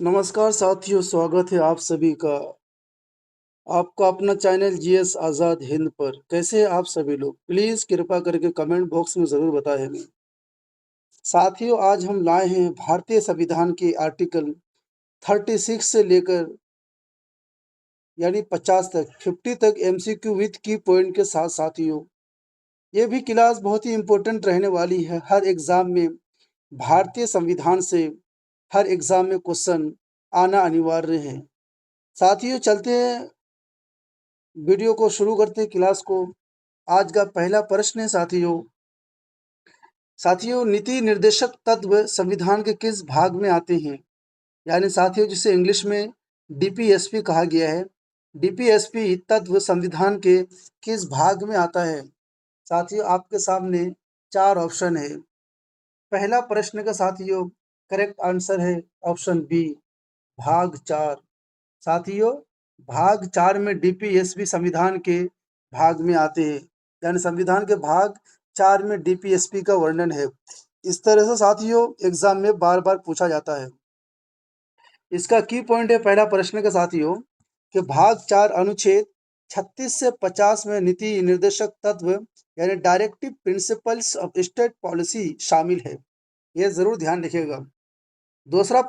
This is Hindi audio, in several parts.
नमस्कार साथियों, स्वागत है आप सभी का आपका अपना चैनल जीएस आज़ाद हिंद पर। कैसे हैं आप सभी लोग? प्लीज़ कृपा करके कमेंट बॉक्स में ज़रूर बताएं हमें। साथियों, आज हम लाए हैं भारतीय संविधान के आर्टिकल 36 से लेकर यानी 50 तक 50 तक एमसीक्यू विथ की पॉइंट के साथ। साथियों, ये भी क्लास बहुत ही इम्पोर्टेंट रहने वाली है। हर एग्ज़ाम में भारतीय संविधान से हर एग्ज़ाम में क्वेश्चन आना अनिवार्य है। साथियों, चलते हैं, वीडियो को शुरू करते हैं क्लास को। आज का पहला प्रश्न है साथियों, नीति निर्देशक तत्व संविधान के किस भाग में आते हैं? यानी साथियों, जिसे इंग्लिश में डीपीएसपी कहा गया है। डीपीएसपी तत्व संविधान के किस भाग में आता है? साथियों, आपके सामने चार ऑप्शन है। पहला प्रश्न का साथियों करेक्ट आंसर है ऑप्शन बी, भाग 4। साथियों, भाग 4 में डीपीएसपी संविधान के भाग में आते हैं। यानी संविधान के भाग 4 में डीपीएसपी का वर्णन है। इस तरह से साथियों एग्जाम में बार बार पूछा जाता है। इसका की पॉइंट है पहला प्रश्न का साथियों कि भाग 4 अनुच्छेद 36 से 50 में नीति निर्देशक तत्व यानी directive principles of state policy शामिल है। यह जरूर ध्यान रखिएगा। दूसरा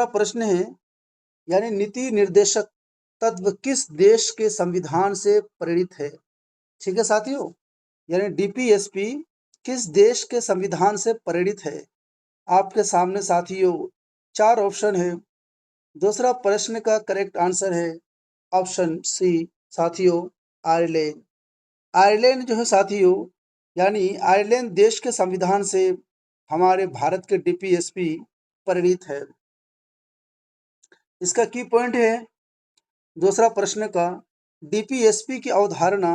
प्रश्न है यानी नीति निर्देशक तत्व किस देश के संविधान से प्रेरित है? ठीक है साथियों, यानी डीपीएसपी किस देश के संविधान से प्रेरित है? आपके सामने साथियों चार ऑप्शन है। दूसरा प्रश्न का करेक्ट आंसर है ऑप्शन सी साथियों, आयरलैंड। आयरलैंड जो है साथियों, यानी आयरलैंड देश के संविधान से हमारे भारत के डीपीएसपी प्रेरित है। इसका की पॉइंट है दूसरा प्रश्न का, डीपीएसपी की अवधारणा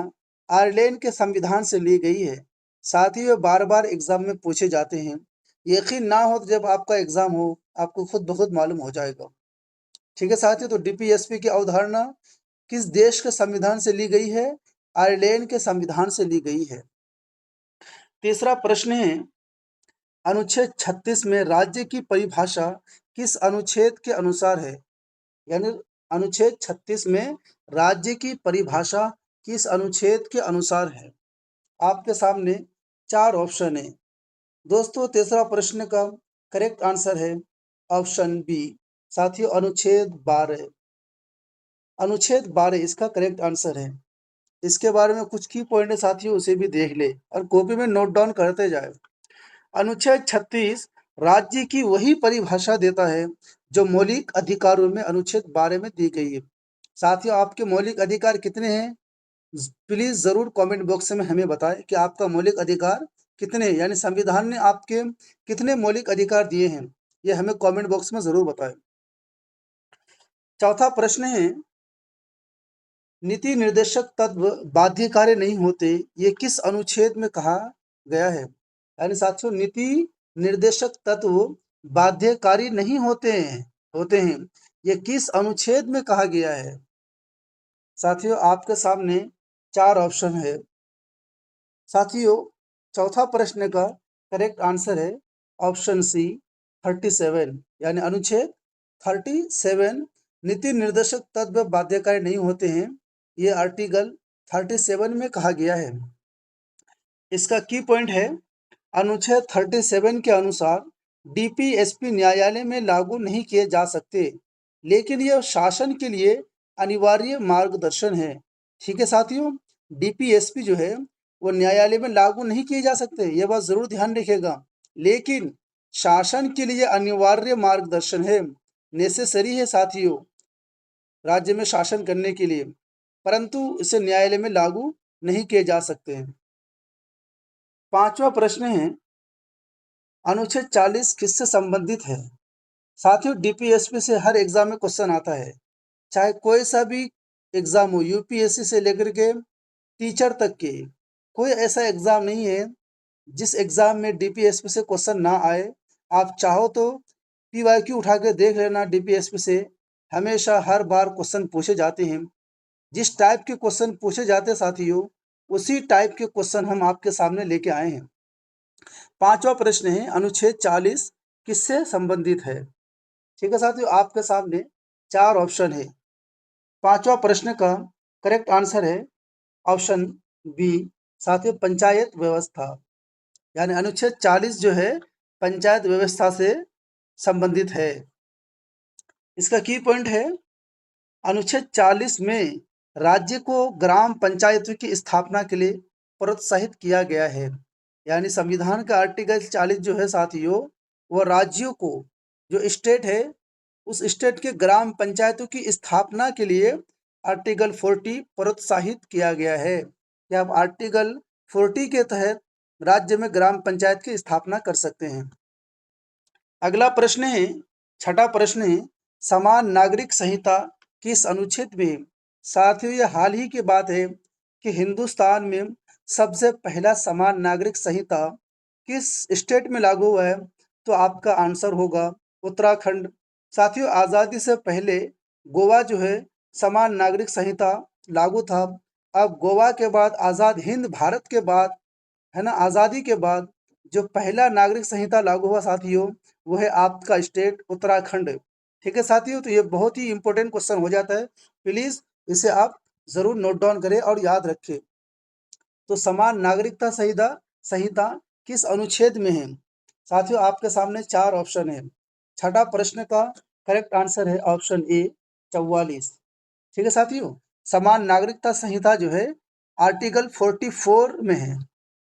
आयरलैंड के संविधान से ली गई है। साथ ही वे बार बार एग्जाम में पूछे जाते हैं। यकीन ना हो तो जब आपका एग्जाम हो आपको खुद ब खुद मालूम हो जाएगा। ठीक है साथियों, तो डीपीएसपी की अवधारणा किस देश के संविधान से ली गई है? आयरलैंड के संविधान से ली गई है। तीसरा प्रश्न है, अनुच्छेद 36 में राज्य की परिभाषा किस अनुच्छेद के अनुसार है? यानी अनुच्छेद 36 में राज्य की परिभाषा किस अनुच्छेद के अनुसार है? आपके सामने चार ऑप्शन है। दोस्तों, तीसरा प्रश्न का करेक्ट आंसर है ऑप्शन बी साथियों, अनुच्छेद 12। अनुच्छेद 12 इसका करेक्ट आंसर है। इसके बारे में कुछ की पॉइंट है साथियों, उसे भी देख ले और कॉपी में नोट डाउन करते जाए। अनुच्छेद 36 राज्य की वही परिभाषा देता है जो मौलिक अधिकारों में अनुच्छेद 12 में दी गई है। साथियों, आपके मौलिक अधिकार कितने हैं? प्लीज जरूर कमेंट बॉक्स में हमें बताएं कि आपका मौलिक अधिकार कितने हैं, यानी संविधान ने आपके कितने मौलिक अधिकार दिए हैं, ये हमें कमेंट बॉक्स में जरूर बताएं। चौथा प्रश्न है, नीति निर्देशक तत्व बाध्यकारी नहीं होते, ये किस अनुच्छेद में कहा गया है? यानी साथियों, नीति निर्देशक तत्व बाध्यकारी नहीं होते हैं, ये किस अनुच्छेद में कहा गया है? साथियों, आपके सामने चार ऑप्शन है। साथियों, चौथा प्रश्न का करेक्ट आंसर है ऑप्शन सी 37। यानी अनुच्छेद 37 नीति निर्देशक तत्व बाध्यकारी नहीं होते हैं, ये आर्टिकल 37 में कहा गया है। इसका की पॉइंट है, अनुच्छेद 37 के अनुसार डीपीएसपी न्यायालय में लागू नहीं किए जा सकते, लेकिन यह शासन के लिए अनिवार्य मार्गदर्शन है। ठीक है साथियों, डीपीएसपी जो है वो न्यायालय में लागू नहीं किए जा सकते, यह बात जरूर ध्यान रखिएगा, लेकिन शासन के लिए अनिवार्य मार्गदर्शन है, नेसेसरी है साथियों राज्य में शासन करने के लिए, परंतु इसे न्यायालय में लागू नहीं किए जा सकते हैं। पांचवा प्रश्न है, अनुच्छेद 40 किससे संबंधित है? साथियों, डीपीएसपी से हर एग्जाम में क्वेश्चन आता है, चाहे कोई सा भी एग्जाम हो, यूपीएससी से लेकर के टीचर तक के। कोई ऐसा एग्जाम नहीं है जिस एग्जाम में डीपीएसपी से क्वेश्चन ना आए। आप चाहो तो पीवाईक्यू उठा के देख लेना, डीपीएसपी से हमेशा हर बार क्वेश्चन पूछे जाते हैं। जिस टाइप के क्वेश्चन पूछे जाते हैं साथियों, उसी टाइप के क्वेश्चन हम आपके सामने लेके आए हैं। पांचवा प्रश्न है, अनुच्छेद 40 किससे संबंधित है? ठीक है साथियों, आपके सामने 4 ऑप्शन है। 5वां प्रश्न का करेक्ट आंसर है ऑप्शन बी। साथियों, पंचायत व्यवस्था, यानी अनुच्छेद 40 जो है पंचायत व्यवस्था से संबंधित है। इसका की पॉइंट है, अनुच्छेद 40 में राज्य को ग्राम पंचायतों की स्थापना के लिए प्रोत्साहित किया गया है। यानी संविधान का आर्टिकल 40 जो है साथियों, वह राज्यों को, जो स्टेट है, उस स्टेट के ग्राम पंचायतों की स्थापना के लिए आर्टिकल 40 प्रोत्साहित किया गया है कि आप आर्टिकल 40 के तहत राज्य में ग्राम पंचायत की स्थापना कर सकते हैं। अगला प्रश्न है, छठा प्रश्न है, समान नागरिक संहिता किस अनुच्छेद में है? साथियों, ये हाल ही की बात है कि हिंदुस्तान में सबसे पहला समान नागरिक संहिता किस स्टेट में लागू हुआ है? तो आपका आंसर होगा उत्तराखंड। साथियों, आज़ादी से पहले गोवा जो है समान नागरिक संहिता लागू था। अब गोवा के बाद आज़ाद हिंद भारत के बाद, है ना, आज़ादी के बाद जो पहला नागरिक संहिता लागू हुआ साथियों, वो है आपका स्टेट उत्तराखंड। ठीक है साथियों, तो ये बहुत ही इंपॉर्टेंट क्वेश्चन हो जाता है, प्लीज इसे आप जरूर नोट डाउन करें और याद रखें। तो समान नागरिकता संहिता संहिता किस अनुच्छेद में है? साथियों, आपके सामने 4 ऑप्शन है। छठा प्रश्न का करेक्ट आंसर है ऑप्शन ए 44। ठीक है साथियों, समान नागरिकता संहिता जो है आर्टिकल 44 में है।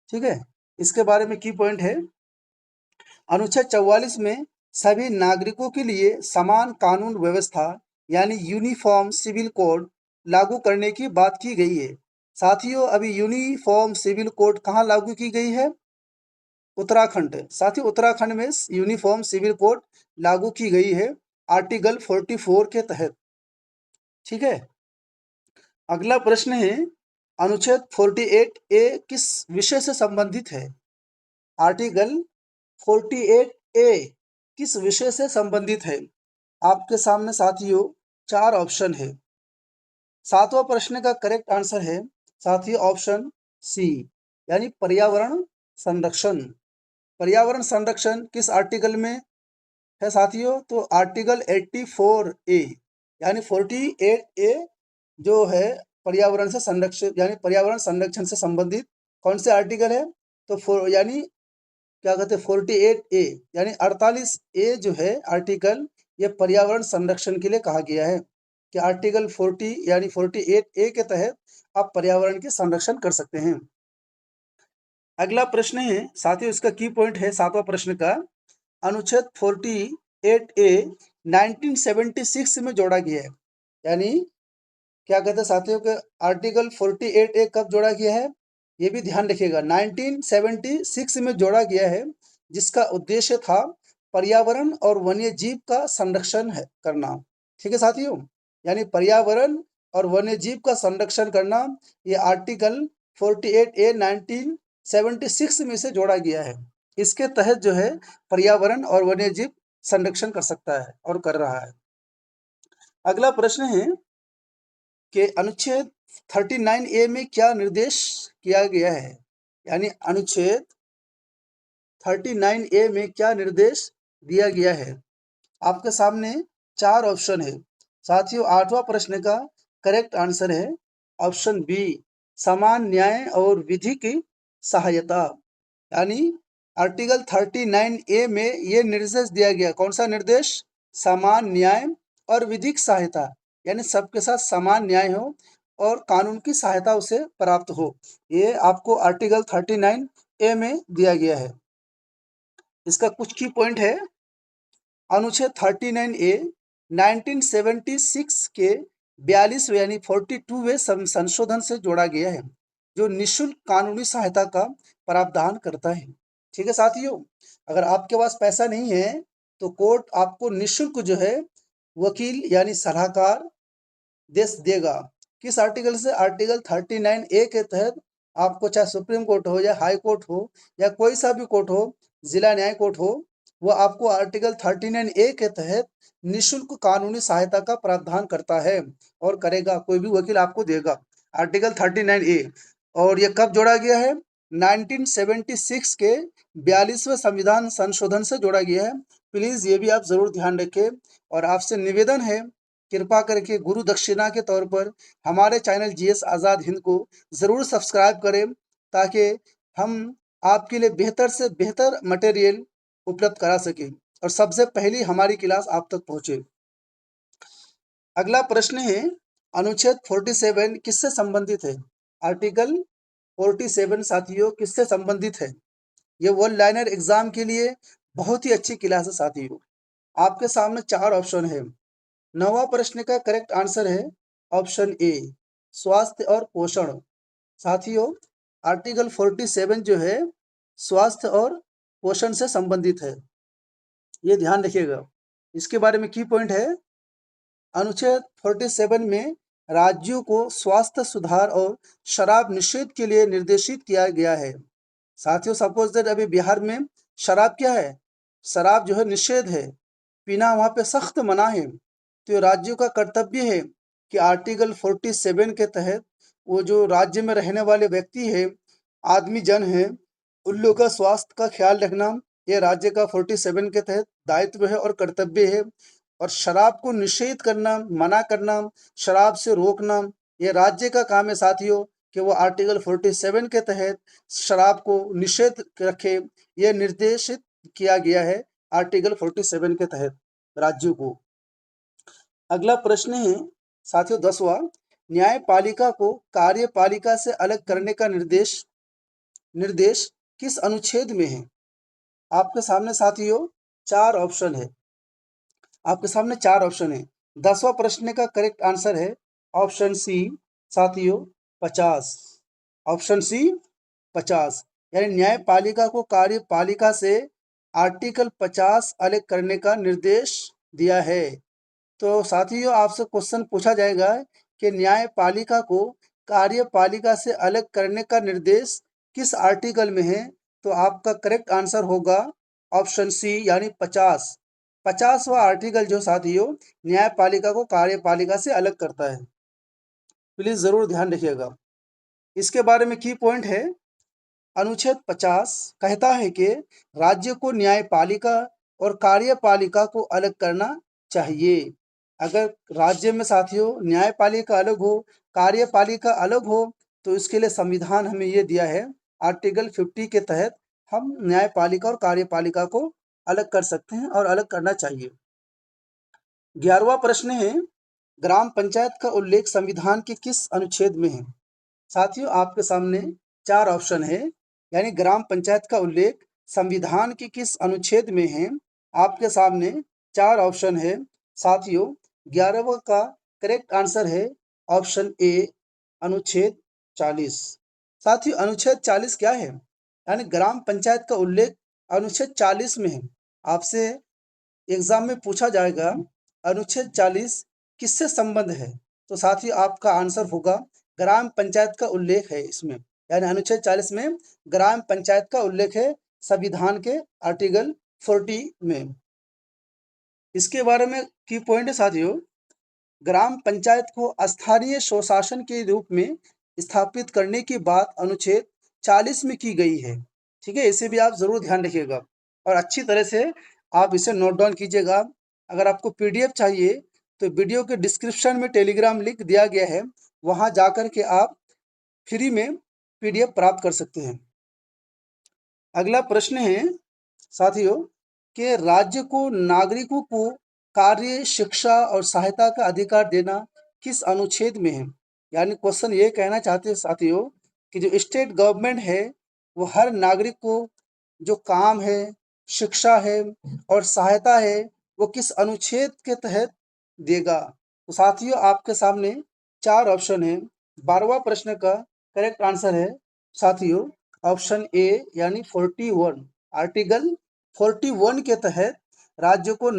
ठीक है, इसके बारे में की पॉइंट है, अनुच्छेद 44 में सभी नागरिकों के लिए समान कानून व्यवस्था यानी यूनिफॉर्म सिविल कोड लागू करने की बात की गई है। साथियों, अभी यूनिफॉर्म सिविल कोड कहाँ लागू की गई है? उत्तराखंड। साथियों, उत्तराखंड में यूनिफॉर्म सिविल कोड लागू की गई है आर्टिकल 44 के तहत। ठीक है, अगला प्रश्न है, अनुच्छेद 48 ए किस विषय से संबंधित है? आर्टिकल 48 ए किस विषय से संबंधित है? आपके सामने साथियों 4 ऑप्शन है। 7वां प्रश्न का करेक्ट आंसर है साथियों ऑप्शन सी, यानी पर्यावरण संरक्षण। पर्यावरण संरक्षण किस आर्टिकल में है साथियों? तो आर्टिकल 84 ए, यानी 48 ए जो है पर्यावरण से संरक्षण, यानी पर्यावरण संरक्षण से संबंधित कौन से आर्टिकल है? तो यानी क्या कहते हैं 48 ए, यानी 48 ए जो है आर्टिकल, ये पर्यावरण संरक्षण के लिए कहा गया है कि आर्टिकल 40 यानी 48 ए के तहत आप पर्यावरण के संरक्षण कर सकते हैं। अगला प्रश्न है साथियों, इसका की पॉइंट है 7वां प्रश्न का, अनुच्छेद 48 ए 1976 में जोड़ा गया है। यानी क्या कहते हैं साथियों के आर्टिकल 48 ए कब जोड़ा गया है? ये भी ध्यान रखिएगा, 1976 में जोड़ा गया है, जिसका उद्देश्य था पर्यावरण और वन्य जीव का संरक्षण है करना। ठीक है साथियों, यानी पर्यावरण और वन्य जीव का संरक्षण करना, ये आर्टिकल 48 ए 1976 में से जोड़ा गया है। इसके तहत जो है पर्यावरण और वन्य जीव संरक्षण कर सकता है और कर रहा है। अगला प्रश्न है कि अनुच्छेद 39 ए में क्या निर्देश किया गया है? यानी अनुच्छेद 39 ए में क्या निर्देश दिया गया है? आपके सामने 4 ऑप्शन है। साथियों, 8वां प्रश्न का करेक्ट आंसर है ऑप्शन बी, समान न्याय और विधि की सहायता। यानी आर्टिकल 39 ए में ये निर्देश दिया गया, कौन सा निर्देश? समान न्याय और विधिक सहायता, यानी सबके साथ समान न्याय हो और कानून की सहायता उसे प्राप्त हो, ये आपको आर्टिकल 39 ए में दिया गया है। इसका कुछ की पॉइंट है, अनुच्छेद 39 ए 1976 के 42 यानी 42वें संशोधन से जोड़ा गया है, जो निःशुल्क कानूनी सहायता का प्रावधान करता है। ठीक है साथियों, अगर आपके पास पैसा नहीं है तो कोर्ट आपको निःशुल्क जो है वकील यानी सलाहकार देगा। किस आर्टिकल से? आर्टिकल 39 ए के तहत आपको, चाहे सुप्रीम कोर्ट हो या हाई कोर्ट हो या कोई सा भी कोर्ट हो, जिला न्याय कोर्ट हो, वो आपको आर्टिकल 39 ए के तहत निःशुल्क कानूनी सहायता का प्रावधान करता है और करेगा, कोई भी वकील आपको देगा। आर्टिकल 39 ए, और ये कब जोड़ा गया है? 1976 के 42वें संविधान संशोधन से जोड़ा गया है प्लीज़ ये भी आप ज़रूर ध्यान रखें और आपसे निवेदन है, कृपा करके गुरु दक्षिणा के तौर पर हमारे चैनल जीएस आज़ाद हिंद को ज़रूर सब्सक्राइब करें, ताकि हम आपके लिए बेहतर से बेहतर मटेरियल उपलब्ध करा सकें और सबसे पहली हमारी क्लास आप तक पहुँचे। अगला प्रश्न है, अनुच्छेद 47 किससे संबंधित है? आर्टिकल 47 साथियों किससे संबंधित है? ये वन लाइनर एग्जाम के लिए बहुत ही अच्छी क्लास है साथियों। आपके सामने 4 ऑप्शन है। 9वां प्रश्न का करेक्ट आंसर है ऑप्शन ए, स्वास्थ्य और पोषण। साथियों, आर्टिकल 47 जो है स्वास्थ्य और पोषण से संबंधित है, ये ध्यान रखिएगा। इसके बारे में की पॉइंट है, अनुच्छेद 47 में राज्यों को स्वास्थ्य सुधार और शराब निषेध के लिए निर्देशित किया गया है। साथियों, सपोज दैट अभी बिहार में शराब क्या है, शराब जो है निषेध है, पीना वहाँ पे सख्त मना है। तो ये राज्यों का कर्तव्य है कि आर्टिकल 47 के तहत वो जो राज्य में रहने वाले व्यक्ति है, आदमी जन है, उन लोगों का स्वास्थ्य का ख्याल रखना ये राज्य का 47 के तहत दायित्व है और कर्तव्य है। और शराब को निषेध करना, मना करना, शराब से रोकना ये राज्य का काम है साथियों, कि वो आर्टिकल 47 के तहत शराब को निषेध रखे। यह निर्देशित किया गया है आर्टिकल 47 के तहत राज्यों को। अगला प्रश्न है साथियों 10वां, न्यायपालिका को कार्यपालिका से अलग करने का निर्देश किस अनुच्छेद में है? आपके सामने साथियों 4 ऑप्शन है। आपके सामने 4 ऑप्शन है। 10वां प्रश्न का करेक्ट आंसर है ऑप्शन सी साथियों 50। ऑप्शन सी 50, यानी न्यायपालिका को कार्यपालिका से आर्टिकल 50 अलग करने का निर्देश दिया है। तो साथियों, आपसे क्वेश्चन पूछा जाएगा कि न्यायपालिका को कार्यपालिका से अलग करने का निर्देश किस आर्टिकल में है? तो आपका करेक्ट आंसर होगा ऑप्शन सी यानी 50। 50वां आर्टिकल जो साथियों न्यायपालिका को कार्यपालिका से अलग करता है। प्लीज जरूर ध्यान रखिएगा। इसके बारे में की पॉइंट है, अनुच्छेद 50 कहता है कि राज्य को न्यायपालिका और कार्यपालिका को अलग करना चाहिए। अगर राज्य में साथियों न्यायपालिका अलग हो, कार्यपालिका अलग हो, तो इसके लिए संविधान हमें ये दिया है, आर्टिकल 50 के तहत हम न्यायपालिका और कार्यपालिका को अलग कर सकते हैं और अलग करना चाहिए। 11वां प्रश्न है, ग्राम पंचायत का उल्लेख संविधान के किस अनुच्छेद में है? साथियों, आपके सामने 4 ऑप्शन है, यानी ग्राम पंचायत का उल्लेख संविधान के किस अनुच्छेद में है? आपके सामने 4 ऑप्शन है। साथियों, 11वां का करेक्ट आंसर है ऑप्शन ए, अनुच्छेद 40। साथियों, अनुच्छेद 40 क्या है? यानी ग्राम पंचायत का उल्लेख अनुच्छेद 40 में है। आपसे एग्जाम में पूछा जाएगा अनुच्छेद 40 किससे संबंध है? तो साथियों, आपका आंसर होगा ग्राम पंचायत का उल्लेख है इसमें, यानी अनुच्छेद 40 में ग्राम पंचायत का उल्लेख है संविधान के आर्टिकल 40 में। इसके बारे में की पॉइंट है साथियों, ग्राम पंचायत को स्थानीय स्वशासन के रूप में स्थापित करने की बात अनुच्छेद 40 में की गई है। ठीक है, इसे भी आप जरूर ध्यान रखिएगा और अच्छी तरह से आप इसे नोट डाउन कीजिएगा। अगर आपको पीडीएफ चाहिए तो वीडियो के डिस्क्रिप्शन में टेलीग्राम लिंक दिया गया है, वहां जाकर के आप फ्री में पीडीएफ प्राप्त कर सकते हैं। अगला प्रश्न है साथियों कि राज्य को नागरिकों को कार्य, शिक्षा और सहायता का अधिकार देना किस अनुच्छेद में है? यानी क्वेश्चन ये कहना चाहते हैं साथियों कि जो स्टेट गवर्नमेंट है वो हर नागरिक को जो काम है, शिक्षा है और सहायता है वो किस अनुच्छेद के तहत देगा? तो साथियों, आपके सामने 4 ऑप्शन है। 12वां प्रश्न का करेक्ट आंसर है साथियों ऑप्शन ए यानी 41। आर्टिकल 41 के तहत राज्य के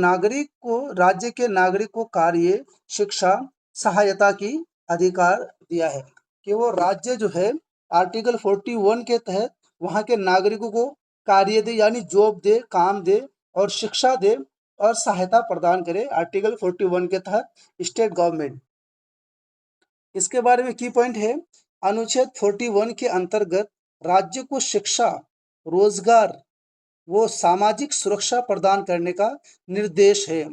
नागरिक को कार्य, शिक्षा, सहायता की अधिकार दिया है कि वो राज्य जो है आर्टिकल 41 के तहत वहाँ के नागरिकों को कार्य दे, यानी जॉब दे, काम दे और शिक्षा दे और सहायता प्रदान करे, आर्टिकल 41 के तहत स्टेट गवर्नमेंट। इसके बारे में की पॉइंट है, अनुच्छेद 41 के अंतर्गत राज्य को शिक्षा, रोजगार, वो सामाजिक सुरक्षा प्रदान करने का निर्देश है।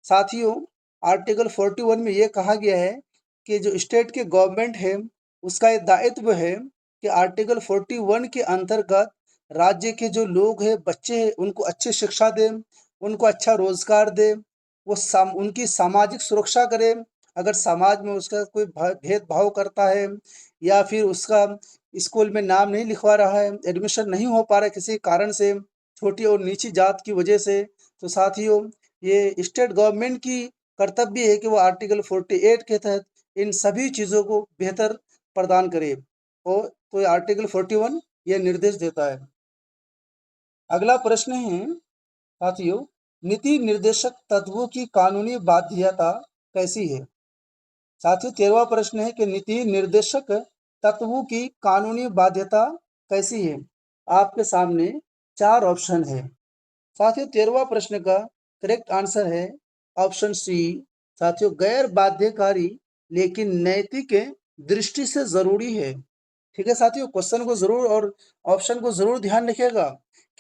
साथियों, आर्टिकल 41 में ये कहा गया है कि जो स्टेट के गवर्नमेंट है उसका ये दायित्व है कि आर्टिकल 41 के अंतर्गत राज्य के जो लोग हैं, बच्चे हैं, उनको अच्छी शिक्षा दें, उनको अच्छा रोजगार दें, वो उनकी सामाजिक सुरक्षा करें। अगर समाज में उसका कोई भेदभाव करता है या फिर उसका स्कूल में नाम नहीं लिखवा रहा है, एडमिशन नहीं हो पा रहा है किसी कारण से, छोटी और नीची जात की वजह से, तो साथियों ये स्टेट गवर्नमेंट की कर्तव्य है कि वो आर्टिकल 48 के तहत इन सभी चीज़ों को बेहतर प्रदान करे। और तो ये आर्टिकल 41 ये निर्देश देता है। अगला प्रश्न है साथियों, नीति निर्देशक तत्वों की कानूनी बाध्यता कैसी है? साथियों, 13वां प्रश्न है कि नीति निर्देशक तत्वों की कानूनी बाध्यता कैसी है? आपके सामने 4 ऑप्शन है। साथियों, 13वां प्रश्न का करेक्ट आंसर है ऑप्शन सी। साथियों, गैर बाध्यकारी लेकिन नैतिक दृष्टि से जरूरी है। ठीक है साथियों, क्वेश्चन को जरूर और ऑप्शन को जरूर ध्यान रखिएगा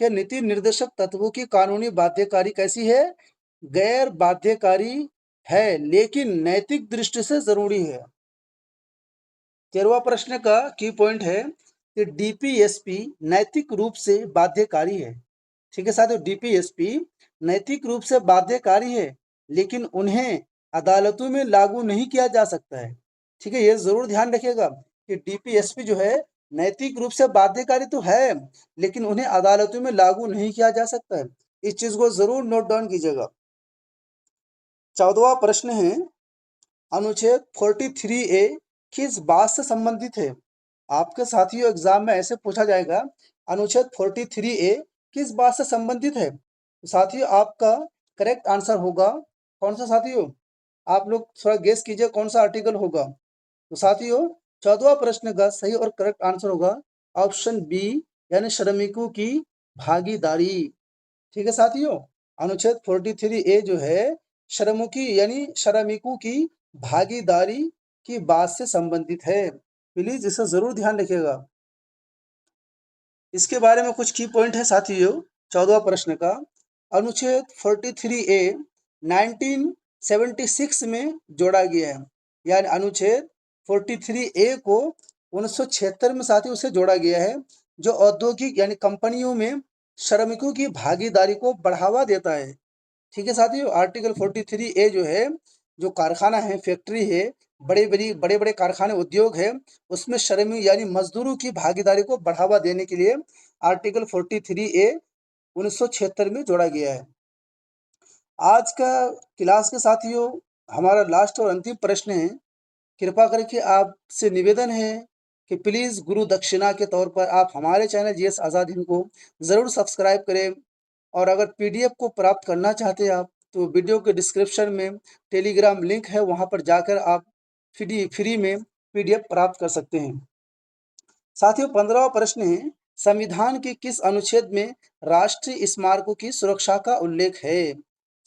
कि नीति निर्देशक तत्वों की कानूनी बाध्यकारी कैसी है? गैर बाध्यकारी है लेकिन नैतिक दृष्टि से जरूरी है। 13वां प्रश्न का की पॉइंट है कि डीपीएसपी नैतिक रूप से बाध्यकारी है। ठीक है साथियों, डीपीएसपी नैतिक रूप से बाध्यकारी है लेकिन उन्हें अदालतों में लागू नहीं किया जा सकता है। ठीक है, ये जरूर ध्यान रखिएगा कि डीपीएसपी जो है नैतिक रूप से बाध्यकारी तो है लेकिन उन्हें अदालतों में लागू नहीं किया जा सकता है। इस चीज को जरूर नोट डाउन कीजिएगा। 14वां प्रश्न है, अनुच्छेद 43A किस बात से संबंधित है? आपके साथियों एग्जाम में ऐसे पूछा जाएगा, अनुच्छेद 43A किस बात से संबंधित है? तो साथियों आपका करेक्ट आंसर होगा कौन सा साथियों? आप लोग थोड़ा गेस कीजिए कौन सा आर्टिकल होगा। तो साथियों 14वां प्रश्न का सही और करेक्ट आंसर होगा ऑप्शन बी, यानी श्रमिकों की भागीदारी। ठीक है साथियों, अनुच्छेद 43A जो है श्रमिकों की भागीदारी की बात से संबंधित है। प्लीज इसे जरूर ध्यान रखिएगा। इसके बारे में कुछ की पॉइंट है साथियों। 14वां प्रश्न का अनुच्छेद 43A 1976 में जोड़ा गया है, यानी अनुच्छेद 43A को 1976 में साथियों उसे जोड़ा गया है, जो औद्योगिक यानी कंपनियों में श्रमिकों की भागीदारी को बढ़ावा देता है। ठीक है साथियों, आर्टिकल 43A जो है, जो कारखाना है, फैक्ट्री है, बड़े बड़े कारखाने उद्योग है, उसमें श्रमिक यानी मजदूरों की भागीदारी को बढ़ावा देने के लिए आर्टिकल 43A 1976 में जोड़ा गया है। आज का क्लास के साथियों हमारा लास्ट और अंतिम प्रश्न है। कृपा करके आपसे निवेदन है कि प्लीज़ गुरु दक्षिणा के तौर पर आप हमारे चैनल जीएस आज़ाद हिंद को ज़रूर सब्सक्राइब करें। और अगर पीडीएफ को प्राप्त करना चाहते हैं आप, तो वीडियो के डिस्क्रिप्शन में टेलीग्राम लिंक है, वहाँ पर जाकर आप फ्री में पीडीएफ प्राप्त कर सकते हैं। साथियों 15वां प्रश्न है, संविधान के किस अनुच्छेद में राष्ट्रीय स्मारकों की सुरक्षा का उल्लेख है?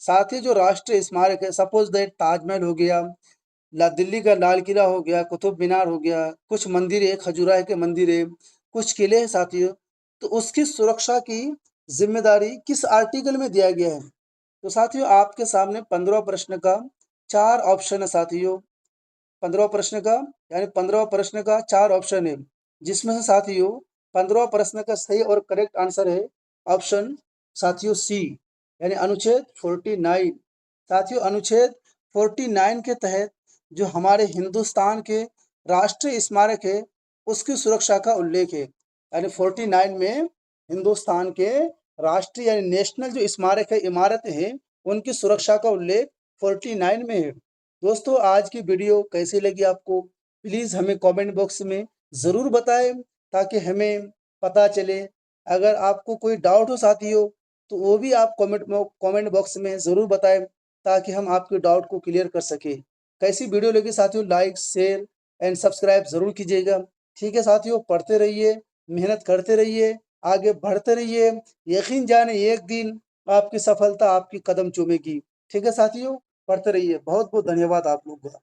साथियों जो राष्ट्रीय स्मारक है, सपोज दैट ताजमहल हो गया, दिल्ली का लाल किला हो गया, कुतुब मीनार हो गया, कुछ मंदिर है, खजुराहो के मंदिर है, कुछ किले हैं साथियों, तो उसकी सुरक्षा की जिम्मेदारी किस आर्टिकल में दिया गया है? तो साथियों आपके सामने 15 प्रश्न का 4 ऑप्शन है साथियों। 15 प्रश्न का यानी 15 प्रश्न का 4 ऑप्शन है, जिसमें से साथियों 15 प्रश्न का सही और करेक्ट आंसर है ऑप्शन साथियों सी, यानी अनुच्छेद 49। साथियों अनुच्छेद 49 के तहत जो हमारे हिंदुस्तान के राष्ट्रीय स्मारक है उसकी सुरक्षा का उल्लेख है, यानी 49 में हिंदुस्तान के राष्ट्रीय यानी नेशनल जो स्मारक है, इमारतें हैं, उनकी सुरक्षा का उल्लेख 49 में है। दोस्तों आज की वीडियो कैसी लगी आपको, प्लीज़ हमें कमेंट बॉक्स में ज़रूर बताएं ताकि हमें पता चले। अगर आपको कोई डाउट हो साथियों तो वो भी आप कमेंट बॉक्स में ज़रूर बताएं ताकि हम आपके डाउट को क्लियर कर सके। कैसी वीडियो लगी साथियों, लाइक शेयर एंड सब्सक्राइब ज़रूर कीजिएगा। ठीक है साथियों, पढ़ते रहिए, मेहनत करते रहिए, आगे बढ़ते रहिए, यकीन जाने एक दिन आपकी सफलता आपकी कदम चूमेगी। ठीक है साथियों, पढ़ते रहिए। बहुत बहुत धन्यवाद आप लोग का।